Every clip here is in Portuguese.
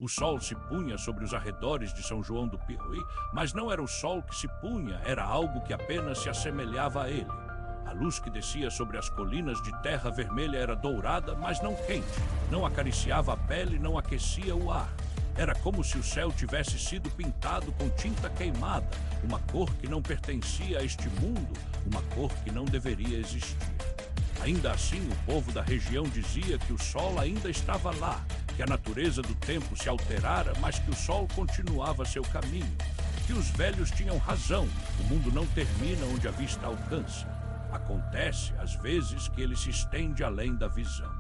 O sol se punha sobre os arredores de São João do Piauí, mas não era o sol que se punha, era algo que apenas se assemelhava a ele. A luz que descia sobre as colinas de terra vermelha era dourada, mas não quente, não acariciava a pele, não aquecia o ar. Era como se o céu tivesse sido pintado com tinta queimada, uma cor que não pertencia a este mundo, uma cor que não deveria existir. Ainda assim, o povo da região dizia que o sol ainda estava lá, que a natureza do tempo se alterara, mas que o sol continuava seu caminho, que os velhos tinham razão, o mundo não termina onde a vista alcança. Acontece, às vezes, que ele se estende além da visão.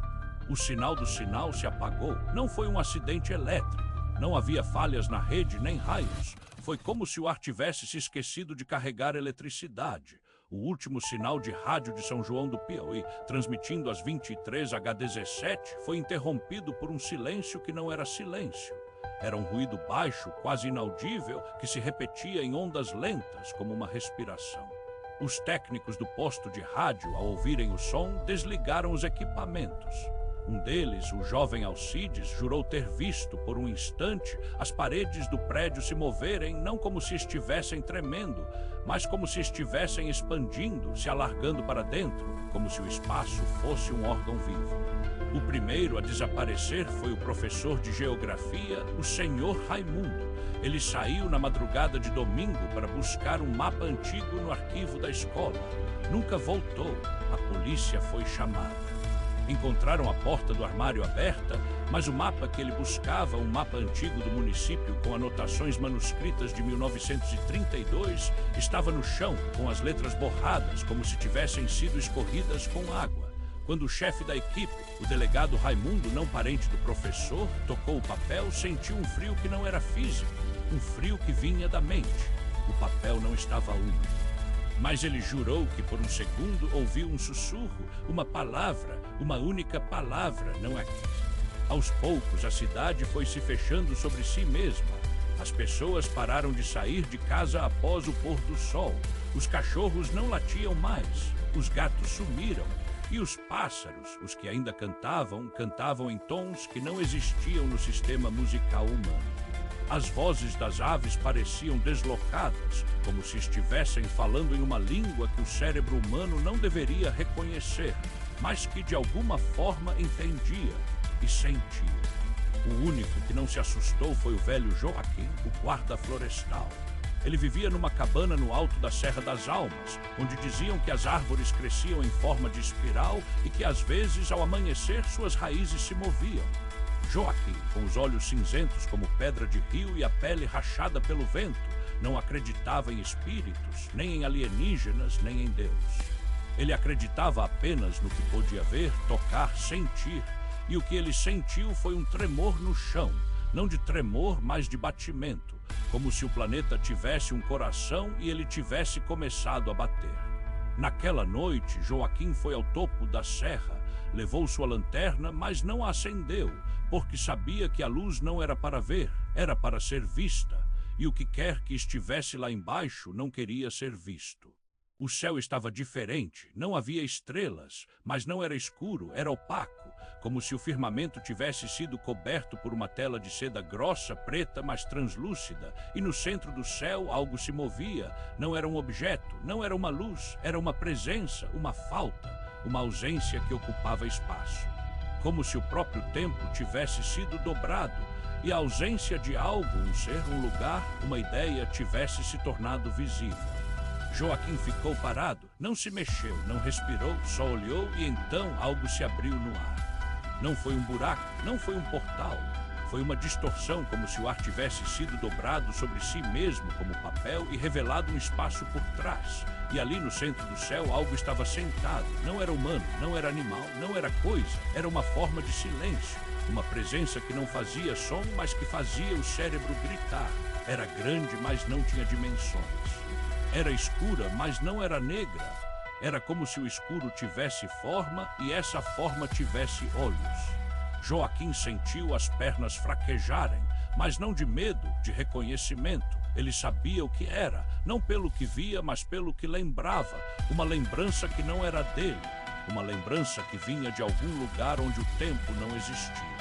O sinal do sinal se apagou, não foi um acidente elétrico, não havia falhas na rede nem raios, foi como se o ar tivesse se esquecido de carregar eletricidade. O último sinal de rádio de São João do Piauí, transmitindo às 23h17, foi interrompido por um silêncio que não era silêncio. Era um ruído baixo, quase inaudível, que se repetia em ondas lentas, como uma respiração. Os técnicos do posto de rádio, ao ouvirem o som, desligaram os equipamentos. Um deles, o jovem Alcides, jurou ter visto, por um instante, as paredes do prédio se moverem não como se estivessem tremendo, mas como se estivessem expandindo, se alargando para dentro, como se o espaço fosse um órgão vivo. O primeiro a desaparecer foi o professor de geografia, o senhor Raimundo. Ele saiu na madrugada de domingo para buscar um mapa antigo no arquivo da escola. Nunca voltou. A polícia foi chamada. Encontraram a porta do armário aberta, mas o mapa que ele buscava, um mapa antigo do município com anotações manuscritas de 1932, estava no chão, com as letras borradas, como se tivessem sido escorridas com água. Quando o chefe da equipe, o delegado Raimundo, não parente do professor, tocou o papel, sentiu um frio que não era físico, um frio que vinha da mente. O papel não estava úmido. Mas ele jurou que por um segundo ouviu um sussurro, uma palavra, uma única palavra, não aqui. Aos poucos, a cidade foi se fechando sobre si mesma. As pessoas pararam de sair de casa após o pôr do sol. Os cachorros não latiam mais, os gatos sumiram. E os pássaros, os que ainda cantavam, cantavam em tons que não existiam no sistema musical humano. As vozes das aves pareciam deslocadas, como se estivessem falando em uma língua que o cérebro humano não deveria reconhecer, mas que de alguma forma entendia e sentia. O único que não se assustou foi o velho Joaquim, o guarda florestal. Ele vivia numa cabana no alto da Serra das Almas, onde diziam que as árvores cresciam em forma de espiral e que às vezes, ao amanhecer, suas raízes se moviam. Joaquim, com os olhos cinzentos como pedra de rio e a pele rachada pelo vento, não acreditava em espíritos, nem em alienígenas, nem em Deus. Ele acreditava apenas no que podia ver, tocar, sentir, e o que ele sentiu foi um tremor no chão, não de tremor, mas de batimento, como se o planeta tivesse um coração e ele tivesse começado a bater. Naquela noite, Joaquim foi ao topo da serra, levou sua lanterna, mas não a acendeu, porque sabia que a luz não era para ver, era para ser vista, e o que quer que estivesse lá embaixo não queria ser visto. O céu estava diferente, não havia estrelas, mas não era escuro, era opaco, como se o firmamento tivesse sido coberto por uma tela de seda grossa, preta, mas translúcida, e no centro do céu algo se movia, não era um objeto, não era uma luz, era uma presença, uma falta, uma ausência que ocupava espaço. Como se o próprio tempo tivesse sido dobrado e a ausência de algo, um ser, um lugar, uma ideia tivesse se tornado visível. Joaquim ficou parado, não se mexeu, não respirou, só olhou e então algo se abriu no ar. Não foi um buraco, não foi um portal, foi uma distorção, como se o ar tivesse sido dobrado sobre si mesmo como papel e revelado um espaço por trás. E ali no centro do céu algo estava sentado, não era humano, não era animal, não era coisa, era uma forma de silêncio, uma presença que não fazia som, mas que fazia o cérebro gritar. Era grande, mas não tinha dimensões. Era escura, mas não era negra. Era como se o escuro tivesse forma e essa forma tivesse olhos. Joaquim sentiu as pernas fraquejarem, mas não de medo, de reconhecimento. Ele sabia o que era, não pelo que via, mas pelo que lembrava. Uma lembrança que não era dele, uma lembrança que vinha de algum lugar onde o tempo não existia.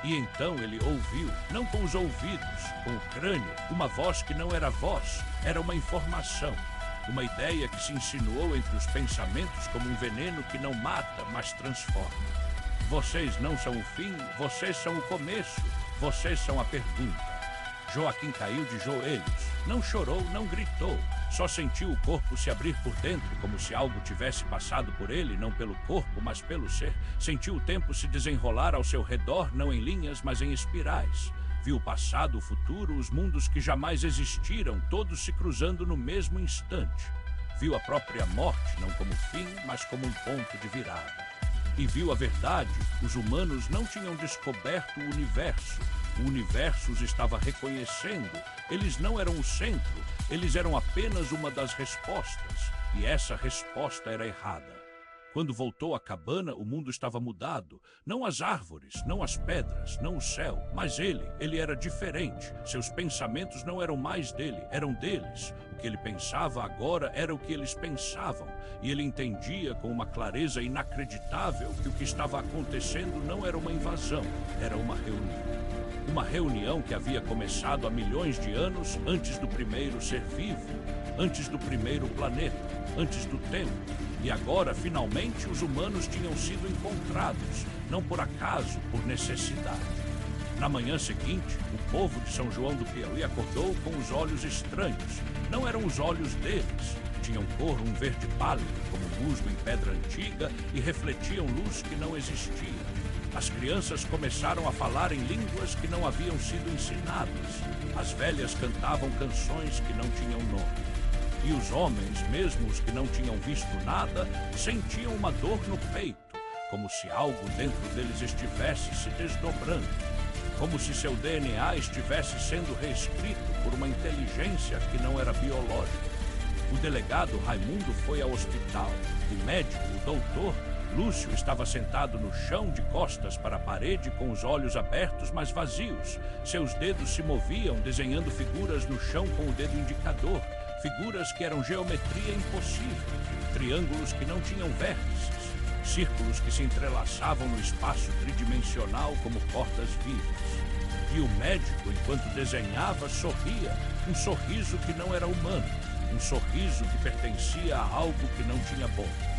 E então ele ouviu, não com os ouvidos, com o crânio, uma voz que não era voz, era uma informação. Uma ideia que se insinuou entre os pensamentos como um veneno que não mata, mas transforma. Vocês não são o fim, vocês são o começo, vocês são a pergunta. Joaquim caiu de joelhos. Não chorou, não gritou. Só sentiu o corpo se abrir por dentro, como se algo tivesse passado por ele, não pelo corpo, mas pelo ser. Sentiu o tempo se desenrolar ao seu redor, não em linhas, mas em espirais. Viu o passado, o futuro, os mundos que jamais existiram, todos se cruzando no mesmo instante. Viu a própria morte, não como fim, mas como um ponto de virada. E viu a verdade, os humanos não tinham descoberto o universo. O universo os estava reconhecendo. Eles não eram o centro, eles eram apenas uma das respostas. E essa resposta era errada. Quando voltou à cabana, o mundo estava mudado. Não as árvores, não as pedras, não o céu, mas ele era diferente. Seus pensamentos não eram mais dele, eram deles. O que ele pensava agora era o que eles pensavam. E ele entendia com uma clareza inacreditável que o que estava acontecendo não era uma invasão, era uma reunião. Uma reunião que havia começado há milhões de anos antes do primeiro ser vivo, antes do primeiro planeta, antes do tempo. E agora, finalmente, os humanos tinham sido encontrados, não por acaso, por necessidade. Na manhã seguinte, o povo de São João do Piauí acordou com os olhos estranhos. Não eram os olhos deles. Tinham cor um verde pálido, como musgo em pedra antiga, e refletiam luz que não existia. As crianças começaram a falar em línguas que não haviam sido ensinadas. As velhas cantavam canções que não tinham nome. E os homens, mesmo os que não tinham visto nada, sentiam uma dor no peito, como se algo dentro deles estivesse se desdobrando, como se seu DNA estivesse sendo reescrito por uma inteligência que não era biológica. O delegado Raimundo foi ao hospital. O médico, o doutor, Lúcio, estava sentado no chão de costas para a parede com os olhos abertos, mas vazios. Seus dedos se moviam, desenhando figuras no chão com o dedo indicador. Figuras que eram geometria impossível, triângulos que não tinham vértices, círculos que se entrelaçavam no espaço tridimensional como cordas vivas. E o médico, enquanto desenhava, sorria, um sorriso que não era humano, um sorriso que pertencia a algo que não tinha boca.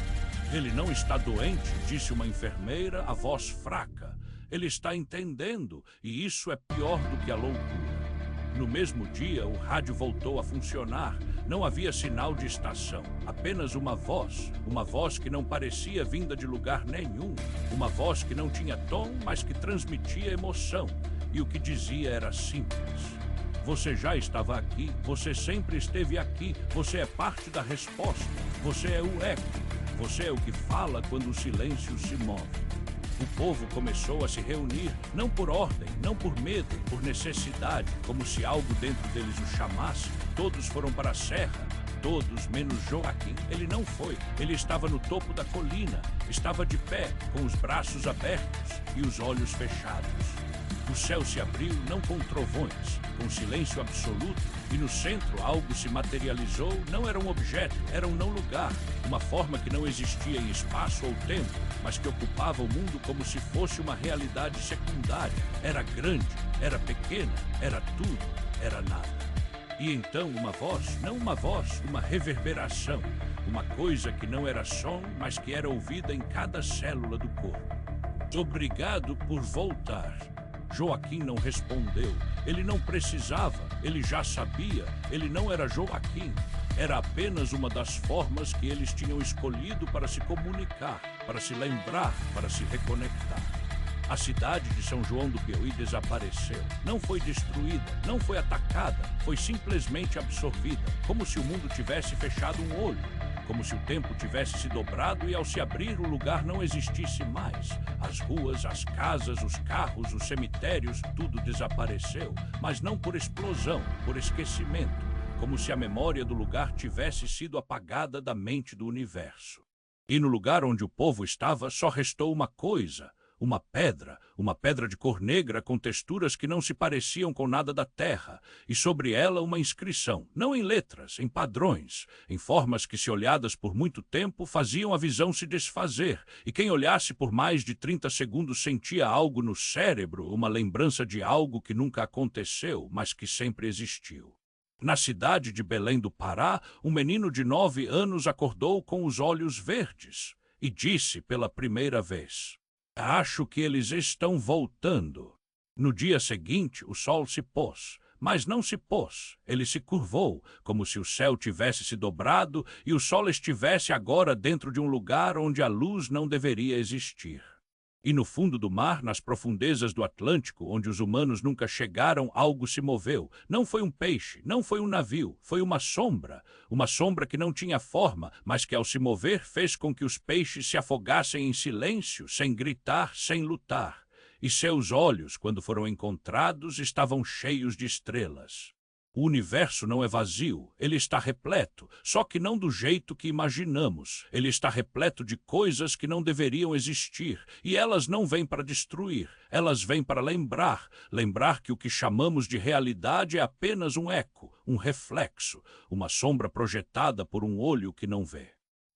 Ele não está doente, disse uma enfermeira, a voz fraca. Ele está entendendo, e isso é pior do que a loucura. No mesmo dia, o rádio voltou a funcionar. Não havia sinal de estação, apenas uma voz que não parecia vinda de lugar nenhum, uma voz que não tinha tom, mas que transmitia emoção. E o que dizia era simples. Você já estava aqui, você sempre esteve aqui, você é parte da resposta, você é o eco, você é o que fala quando o silêncio se move. O povo começou a se reunir, não por ordem, não por medo, por necessidade, como se algo dentro deles o chamasse. Todos foram para a serra, todos menos Joaquim. Ele não foi, ele estava no topo da colina, estava de pé, com os braços abertos e os olhos fechados. O céu se abriu não com trovões, com silêncio absoluto, e no centro algo se materializou. Não era um objeto, era um não-lugar, uma forma que não existia em espaço ou tempo, mas que ocupava o mundo como se fosse uma realidade secundária. Era grande, era pequena, era tudo, era nada. E então uma voz, não uma voz, uma reverberação, uma coisa que não era som, mas que era ouvida em cada célula do corpo. Obrigado por voltar. Joaquim não respondeu. Ele não precisava, ele já sabia. Ele não era Joaquim. Era apenas uma das formas que eles tinham escolhido para se comunicar, para se lembrar, para se reconectar. A cidade de São João do Piauí desapareceu. Não foi destruída, não foi atacada, foi simplesmente absorvida, como se o mundo tivesse fechado um olho. Como se o tempo tivesse se dobrado e, ao se abrir, o lugar não existisse mais. As ruas, as casas, os carros, os cemitérios, tudo desapareceu. Mas não por explosão, por esquecimento. Como se a memória do lugar tivesse sido apagada da mente do universo. E no lugar onde o povo estava, só restou uma coisa. uma pedra de cor negra com texturas que não se pareciam com nada da terra, e sobre ela uma inscrição, não em letras, em padrões, em formas que, se olhadas por muito tempo, faziam a visão se desfazer, e quem olhasse por mais de 30 segundos sentia algo no cérebro, uma lembrança de algo que nunca aconteceu, mas que sempre existiu. Na cidade de Belém do Pará, um menino de 9 anos acordou com os olhos verdes e disse pela primeira vez: "Acho que eles estão voltando." No dia seguinte, o sol se pôs, mas não se pôs. Ele se curvou, como se o céu tivesse se dobrado e o sol estivesse agora dentro de um lugar onde a luz não deveria existir. E no fundo do mar, nas profundezas do Atlântico, onde os humanos nunca chegaram, algo se moveu. Não foi um peixe, não foi um navio, foi uma sombra que não tinha forma, mas que ao se mover fez com que os peixes se afogassem em silêncio, sem gritar, sem lutar. E seus olhos, quando foram encontrados, estavam cheios de estrelas. O universo não é vazio, ele está repleto, só que não do jeito que imaginamos. Ele está repleto de coisas que não deveriam existir, e elas não vêm para destruir, elas vêm para lembrar que o que chamamos de realidade é apenas um eco, um reflexo, uma sombra projetada por um olho que não vê.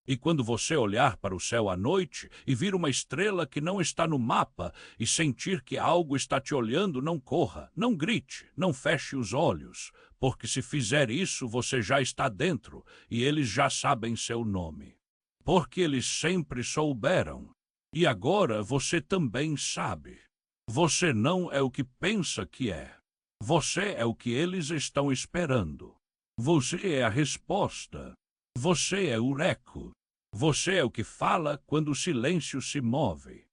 E quando você olhar para o céu à noite e vir uma estrela que não está no mapa e sentir que algo está te olhando, não corra, não grite, não feche os olhos, porque se fizer isso você já está dentro e eles já sabem seu nome. Porque eles sempre souberam. E agora você também sabe. Você não é o que pensa que é. Você é o que eles estão esperando. Você é a resposta. Você é o eco. Você é o que fala quando o silêncio se move.